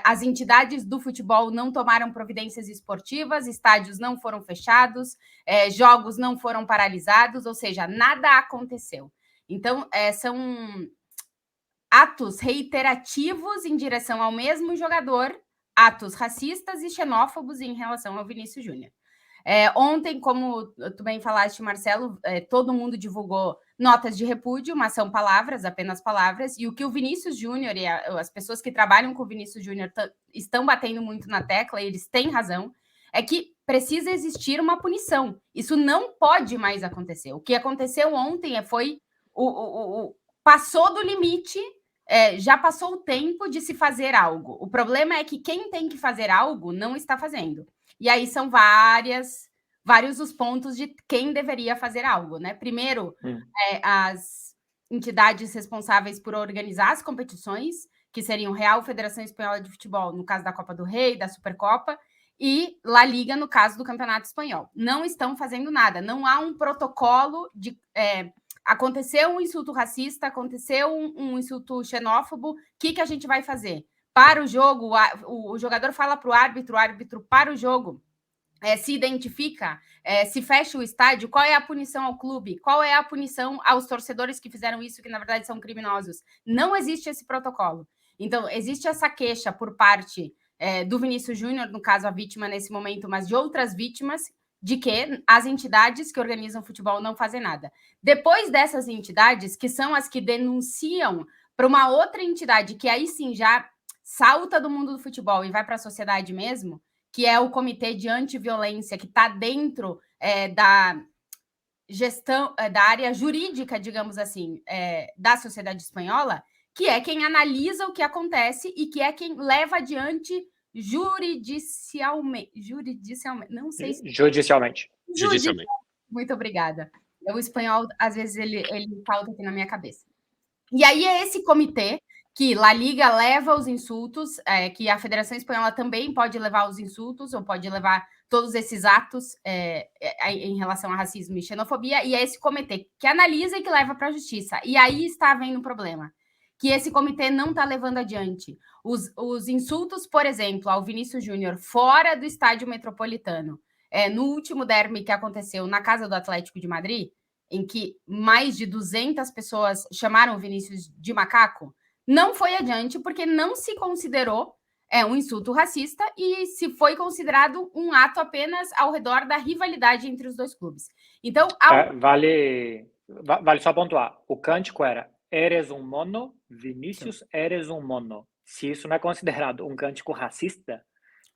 as entidades do futebol não tomaram providências esportivas, estádios não foram fechados, jogos não foram paralisados, ou seja, nada aconteceu. Então, são atos reiterativos em direção ao mesmo jogador, atos racistas e xenófobos em relação ao Vinícius Júnior. Ontem, como tu bem falaste, Marcelo, todo mundo divulgou notas de repúdio, mas são palavras, apenas palavras, e o que o Vinícius Júnior e as pessoas que trabalham com o Vinícius Júnior estão batendo muito na tecla, e eles têm razão, é que precisa existir uma punição. Isso não pode mais acontecer. O que aconteceu ontem foi passou do limite, já passou o tempo de se fazer algo. O problema é que quem tem que fazer algo não está fazendo. E aí são vários os pontos de quem deveria fazer algo, né? Primeiro, as entidades responsáveis por organizar as competições, que seriam Real Federação Espanhola de Futebol, no caso da Copa do Rei, da Supercopa, e La Liga, no caso do Campeonato Espanhol. Não estão fazendo nada, não há um protocolo de... aconteceu um insulto racista, aconteceu um insulto xenófobo, o que a gente vai fazer? Para o jogo, o jogador fala para o árbitro para o jogo, se identifica, se fecha o estádio, qual é a punição ao clube? Qual é a punição aos torcedores que fizeram isso, que na verdade são criminosos? Não existe esse protocolo. Então, existe essa queixa por parte do Vinícius Júnior, no caso a vítima nesse momento, mas de outras vítimas, de que as entidades que organizam futebol não fazem nada. Depois dessas entidades, que são as que denunciam para uma outra entidade, que aí sim já salta do mundo do futebol e vai para a sociedade mesmo, que é o Comitê de Antiviolência, que está dentro da gestão, da área jurídica, digamos assim, da sociedade espanhola, que é quem analisa o que acontece e que é quem leva adiante juridicialmente, não sei se... Judicialmente. Muito obrigada. O espanhol, às vezes, ele falta aqui na minha cabeça. E aí é esse comitê que La Liga leva os insultos, que a Federação Espanhola também pode levar os insultos, ou pode levar todos esses atos em relação a racismo e xenofobia, e é esse comitê que analisa e que leva para a justiça. E aí está havendo um problema, que esse comitê não está levando adiante. Os insultos, por exemplo, ao Vinícius Júnior fora do estádio metropolitano, no último derby que aconteceu na casa do Atlético de Madrid, em que mais de 200 pessoas chamaram o Vinícius de macaco, não foi adiante porque não se considerou um insulto racista e se foi considerado um ato apenas ao redor da rivalidade entre os dois clubes. Então, vale só pontuar. O cântico era "Eres um mono, Vinícius, eres um mono". Se isso não é considerado um cântico racista,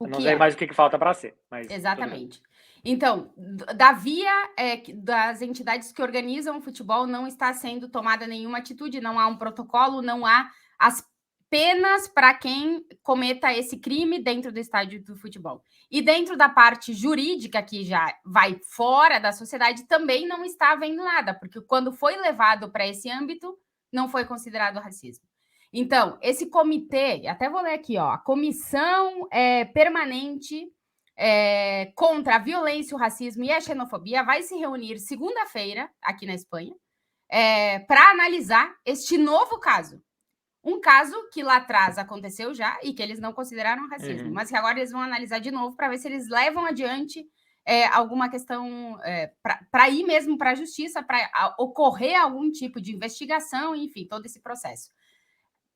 eu não sei mais o que falta para ser. Mas exatamente. Então, da via das entidades que organizam o futebol, não está sendo tomada nenhuma atitude, não há um protocolo, não há as penas para quem cometa esse crime dentro do estádio do futebol. E dentro da parte jurídica, que já vai fora da sociedade, também não está havendo nada, porque quando foi levado para esse âmbito, não foi considerado racismo. Então, esse comitê, até vou ler aqui, a Comissão Permanente contra a Violência, o Racismo e a Xenofobia vai se reunir segunda-feira, aqui na Espanha, para analisar este novo caso. Um caso que lá atrás aconteceu já e que eles não consideraram racismo, mas que agora eles vão analisar de novo para ver se eles levam adiante alguma questão para ir mesmo para a justiça, para ocorrer algum tipo de investigação, enfim, todo esse processo.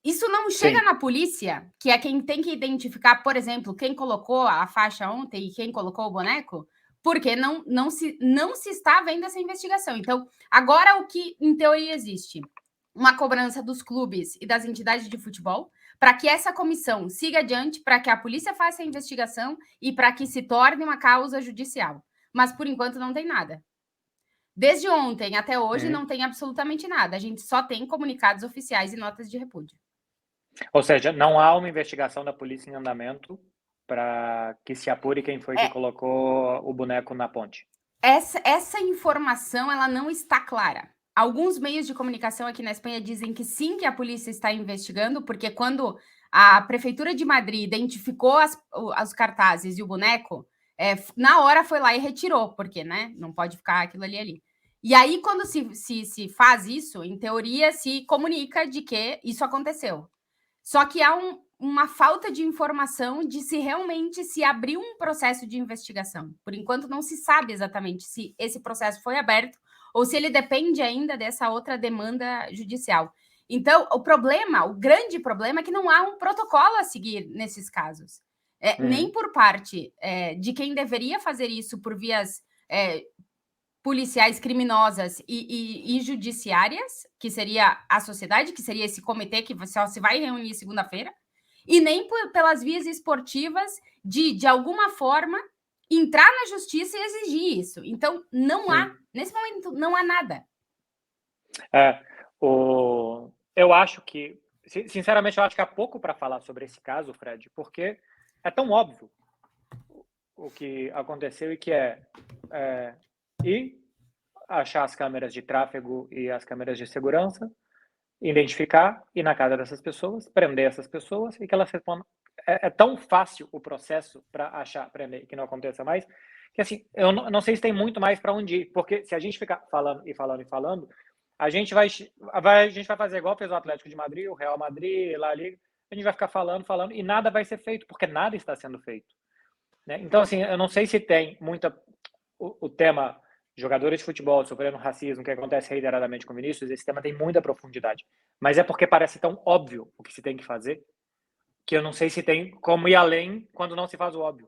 Isso não chega na polícia, que é quem tem que identificar, por exemplo, quem colocou a faixa ontem e quem colocou o boneco, porque não se está vendo essa investigação. Então, agora o que, em teoria, existe? Uma cobrança dos clubes e das entidades de futebol para que essa comissão siga adiante, para que a polícia faça a investigação e para que se torne uma causa judicial. Mas, por enquanto, não tem nada. Desde ontem até hoje, não tem absolutamente nada. A gente só tem comunicados oficiais e notas de repúdio. Ou seja, não há uma investigação da polícia em andamento para que se apure quem foi que colocou o boneco na ponte. Essa informação ela não está clara. Alguns meios de comunicação aqui na Espanha dizem que sim, que a polícia está investigando, porque quando a Prefeitura de Madrid identificou os cartazes e o boneco, na hora foi lá e retirou, porque não pode ficar aquilo ali. E aí, quando se faz isso, em teoria, se comunica de que isso aconteceu. Só que há uma falta de informação de se realmente se abriu um processo de investigação. Por enquanto, não se sabe exatamente se esse processo foi aberto ou se ele depende ainda dessa outra demanda judicial. Então, o grande problema é que não há um protocolo a seguir nesses casos. Nem por parte de quem deveria fazer isso por vias policiais criminosas e judiciárias, que seria a sociedade, que seria esse comitê que só se vai reunir segunda-feira, e nem pelas vias esportivas de alguma forma, entrar na justiça e exigir isso. Então, não há, nesse momento, não há nada. Eu acho que, sinceramente, eu acho que há pouco para falar sobre esse caso, Fred, porque é tão óbvio o que aconteceu e que e achar as câmeras de tráfego e as câmeras de segurança, identificar, ir na casa dessas pessoas, prender essas pessoas e que elas respondam. É tão fácil o processo para achar, prender, que não aconteça mais, que assim, eu não sei se tem muito mais para onde ir, porque se a gente ficar falando e falando e falando, a gente vai fazer igual fez o Atlético de Madrid, o Real Madrid, La Liga, a gente vai ficar falando e nada vai ser feito, porque nada está sendo feito. Né? Então, assim, eu não sei se tem o tema jogadores de futebol sofrendo racismo, que acontece reiteradamente com o Vinícius, esse tema tem muita profundidade. Mas é porque parece tão óbvio o que se tem que fazer, que eu não sei se tem como ir além quando não se faz o óbvio.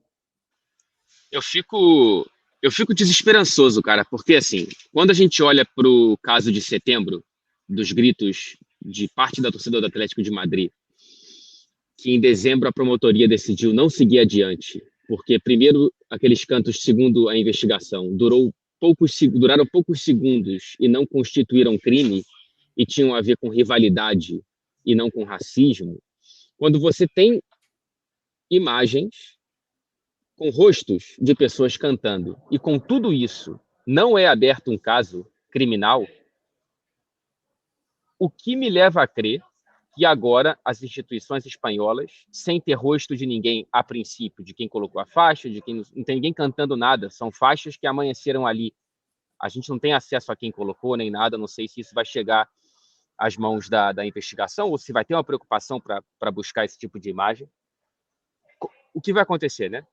Eu fico desesperançoso, cara, porque assim, quando a gente olha pro caso de setembro, dos gritos de parte da torcida do Atlético de Madrid, que em dezembro a promotoria decidiu não seguir adiante, porque primeiro aqueles cantos, segundo a investigação, duraram poucos segundos e não constituíram crime e tinham a ver com rivalidade e não com racismo. Quando você tem imagens com rostos de pessoas cantando e com tudo isso não é aberto um caso criminal, o que me leva a crer que agora as instituições espanholas, sem ter rosto de ninguém a princípio, de quem colocou a faixa, de quem não tem ninguém cantando nada, são faixas que amanheceram ali. A gente não tem acesso a quem colocou nem nada, não sei se isso vai chegar às mãos da investigação ou se vai ter uma preocupação para buscar esse tipo de imagem. O que vai acontecer, né?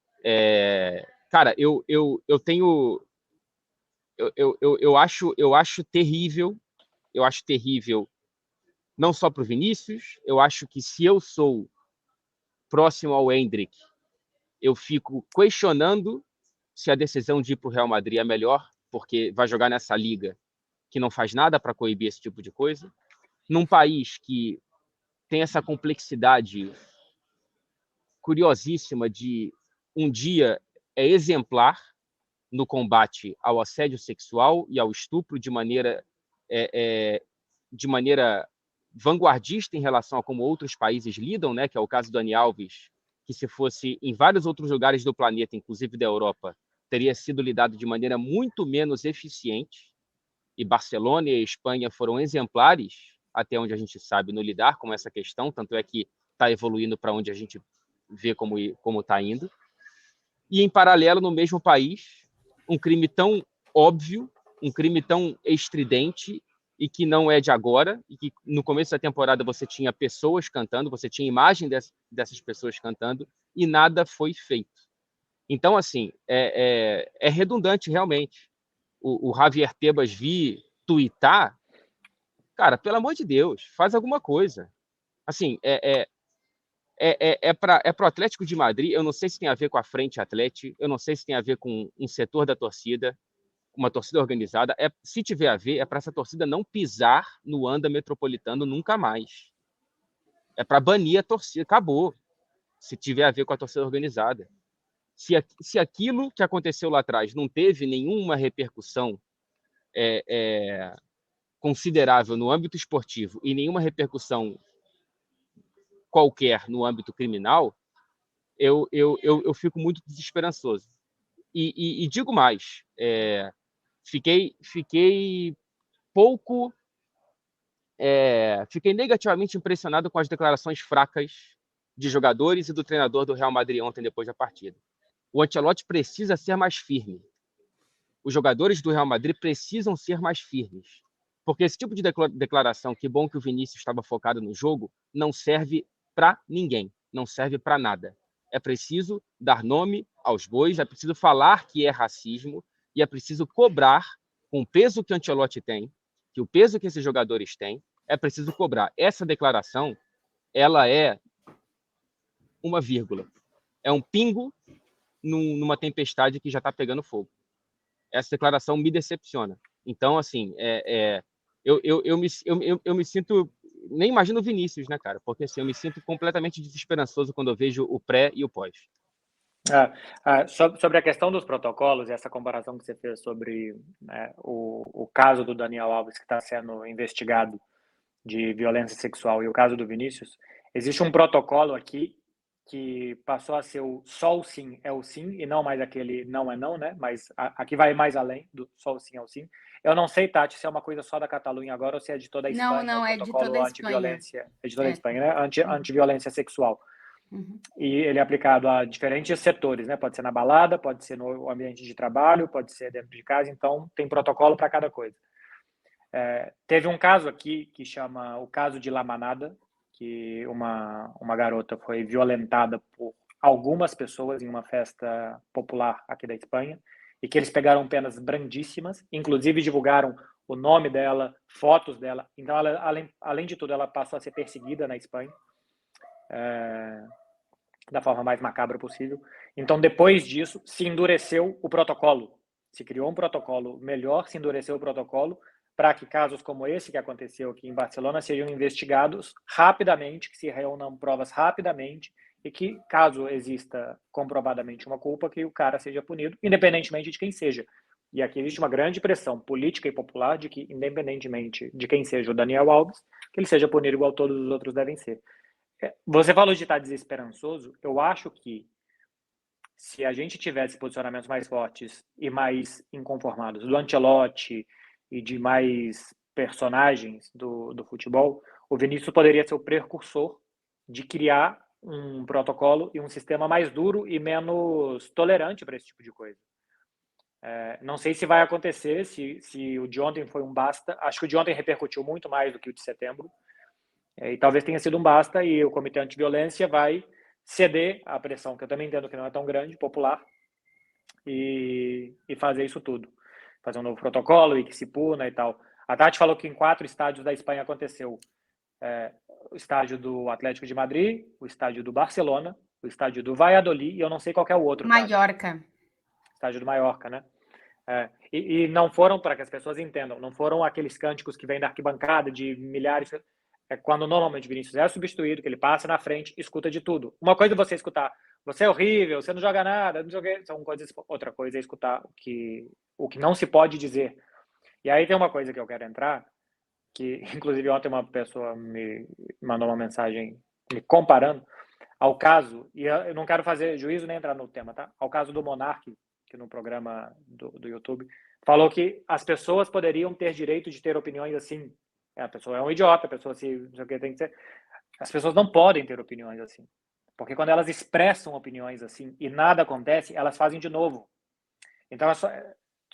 Cara, eu tenho... Eu acho terrível, não só para o Vinícius, eu acho que se eu sou próximo ao Endrick, eu fico questionando se a decisão de ir para o Real Madrid é melhor, porque vai jogar nessa liga que não faz nada para coibir esse tipo de coisa, num país que tem essa complexidade curiosíssima de um dia é exemplar no combate ao assédio sexual e ao estupro de maneira vanguardista em relação a como outros países lidam, né? Que é o caso do Dani Alves, que se fosse em vários outros lugares do planeta, inclusive da Europa, teria sido lidado de maneira muito menos eficiente. E Barcelona e a Espanha foram exemplares, até onde a gente sabe, no lidar com essa questão, tanto é que está evoluindo para onde a gente vê como está indo. E, em paralelo, no mesmo país, um crime tão óbvio, um crime tão estridente e que não é de agora, e que no começo da temporada você tinha pessoas cantando, você tinha imagem dessas pessoas cantando, e nada foi feito. Então, assim, é redundante realmente. O Javier Tebas vir tuitar, cara, pelo amor de Deus, faz alguma coisa. Assim, para o Atlético de Madrid, eu não sei se tem a ver com a Frente Atlético, eu não sei se tem a ver com um setor da torcida, uma torcida organizada. Se tiver a ver, é para essa torcida não pisar no Anda Metropolitano nunca mais. É para banir a torcida, acabou. Se tiver a ver com a torcida organizada. Se aquilo que aconteceu lá atrás não teve nenhuma repercussão considerável no âmbito esportivo e nenhuma repercussão qualquer no âmbito criminal, eu fico muito desesperançoso. E digo mais, fiquei negativamente impressionado com as declarações fracas de jogadores e do treinador do Real Madrid ontem depois da partida. O Ancelotti precisa ser mais firme. Os jogadores do Real Madrid precisam ser mais firmes. Porque esse tipo de declaração, que bom que o Vinícius estava focado no jogo, não serve para ninguém. não serve para nada. É preciso dar nome aos bois, é preciso falar que é racismo e é preciso cobrar com o peso que o Ancelotti tem, que o peso que esses jogadores têm, é preciso cobrar. Essa declaração, ela é uma vírgula. É um pingo numa tempestade que já está pegando fogo. Essa declaração me decepciona. Então, assim, eu me sinto... Nem imagino o Vinícius, né, cara? Porque assim, eu me sinto completamente desesperançoso quando eu vejo o pré e o pós. Sobre a questão dos protocolos e essa comparação que você fez sobre o caso do Daniel Alves, que está sendo investigado de violência sexual, e o caso do Vinícius, existe um protocolo aqui que passou a ser o só o sim é o sim, e não mais aquele não é não, né? Mas aqui vai mais além do só o sim é o sim. Eu não sei, Tati, se é uma coisa só da Catalunha agora ou se é de toda a Espanha. Não, é de toda a Espanha. É de toda a Espanha, né? Antiviolência sexual. E ele é aplicado a diferentes setores, né? Pode ser na balada, pode ser no ambiente de trabalho, pode ser dentro de casa, então tem protocolo para cada coisa. Teve um caso aqui que chama o caso de La Manada, que uma garota foi violentada por algumas pessoas em uma festa popular aqui da Espanha, e que eles pegaram penas brandíssimas, inclusive divulgaram o nome dela, fotos dela. Então, ela, além de tudo, ela passou a ser perseguida na Espanha, da forma mais macabra possível. Então, depois disso, se endureceu o protocolo. Se criou um protocolo melhor, se endureceu o protocolo para que casos como esse que aconteceu aqui em Barcelona sejam investigados rapidamente, que se reúnam provas rapidamente e que, caso exista comprovadamente uma culpa, que o cara seja punido, independentemente de quem seja. E aqui existe uma grande pressão política e popular de que, independentemente de quem seja o Daniel Alves, que ele seja punido igual todos os outros devem ser. Você falou de estar desesperançoso. Eu acho que se a gente tivesse posicionamentos mais fortes e mais inconformados do Ancelotti e de mais personagens do futebol, o Vinícius poderia ser o precursor de criar um protocolo e um sistema mais duro e menos tolerante para esse tipo de coisa. Não sei se vai acontecer, se o de ontem foi um basta. Acho que o de ontem repercutiu muito mais do que o de setembro. E talvez tenha sido um basta e o Comitê Antiviolência vai ceder à pressão, que eu também entendo que não é tão grande, popular, e fazer isso tudo. Fazer um novo protocolo e que se puna e tal. A Tati falou que em 4 estádios da Espanha aconteceu o estádio do Atlético de Madrid, o estádio do Barcelona, o estádio do Valladolid, e eu não sei qual é o outro. Mallorca. Estádio do Mallorca, né? E não foram, para que as pessoas entendam, não foram aqueles cânticos que vêm da arquibancada de milhares. Quando normalmente o Vinícius é substituído, que ele passa na frente, escuta de tudo. Uma coisa é você escutar, você é horrível, você não joga nada, não sei o quê, são coisas. Outra coisa é escutar o que não se pode dizer. E aí tem uma coisa que eu quero entrar, que inclusive ontem uma pessoa me mandou uma mensagem me comparando ao caso, e eu não quero fazer juízo nem entrar no tema, tá? Ao caso do Monark, que no programa do YouTube, falou que as pessoas poderiam ter direito de ter opiniões assim. A pessoa é um idiota, a pessoa não sei o que tem que ser. As pessoas não podem ter opiniões assim. Porque quando elas expressam opiniões assim e nada acontece, elas fazem de novo. Então,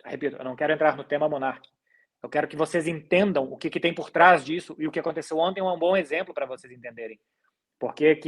repito, eu não quero entrar no tema Monark. Eu quero que vocês entendam o que tem por trás disso, e o que aconteceu ontem é um bom exemplo para vocês entenderem. Por que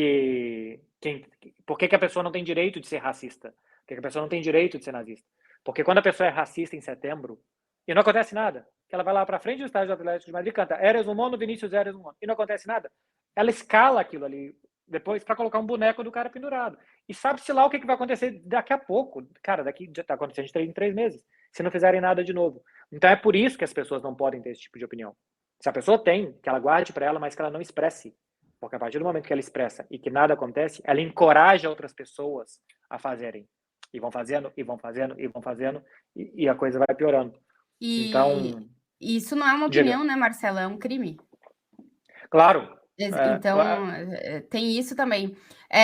a pessoa não tem direito de ser racista? Por que a pessoa não tem direito de ser nazista? Porque quando a pessoa é racista em setembro, e não acontece nada, que ela vai lá para frente do estádio do Atlético de Madrid e canta Eres humano, Vinícius Eres humano, e não acontece nada, ela escala aquilo ali depois para colocar um boneco do cara pendurado. E sabe-se lá o que vai acontecer daqui a pouco. Cara, daqui já está acontecendo em 3 meses, se não fizerem nada de novo. Então é por isso que as pessoas não podem ter esse tipo de opinião. Se a pessoa tem, que ela guarde para ela, mas que ela não expresse. Porque a partir do momento que ela expressa e que nada acontece, ela encoraja outras pessoas a fazerem. E vão fazendo, e vão fazendo, e vão fazendo, e a coisa vai piorando. Então, isso não é uma opinião, né, Marcelo? É um crime. Claro. Então, tem isso também.